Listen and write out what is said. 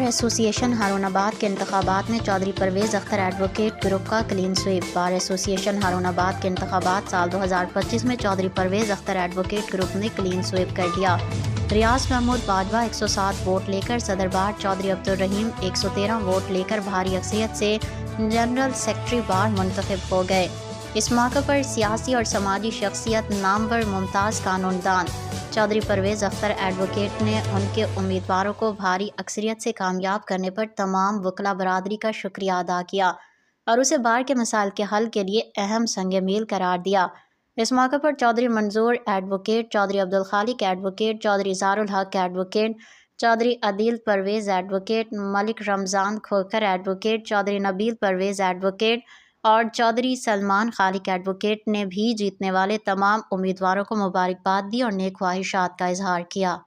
ایسوسی ایشن ہارون آباد کے انتخابات میں چودھری پرویز اختر ایڈوکیٹ گروپ کا کلین سویپ۔ بار ایسوسی ایشن ہارون آباد کے انتخابات سال 2025 میں چودھری پرویز اختر ایڈوکیٹ گروپ نے کلین سویپ کر دیا۔ ریاض محمود باجوہ 107 ووٹ لے کر، صدر بار چودھری عبدالرحیم 113 ووٹ لے کر بھاری اکثریت سے جنرل سیکرٹری بار منتخب ہو گئے۔ اس موقع پر سیاسی اور سماجی شخصیت نامور ممتاز قانون دان چودھری پرویز اختر ایڈوکیٹ نے ان کے امیدواروں کو بھاری اکثریت سے کامیاب کرنے پر تمام وکلا برادری کا شکریہ ادا کیا اور اسے بار کے مسائل کے حل کے لیے اہم سنگ میل قرار دیا۔ اس موقع پر چودھری منظور ایڈوکیٹ، چودھری عبدالخالق ایڈوکیٹ، چودھری اظہار الحق ایڈوکیٹ، چودھری عدیل پرویز ایڈوکیٹ، ملک رمضان کھوکھر ایڈوکیٹ، چودھری نبیل پرویز ایڈوکیٹ اور چودھری سلمان خالق ایڈوکیٹ نے بھی جیتنے والے تمام امیدواروں کو مبارکباد دی اور نیک خواہشات کا اظہار کیا۔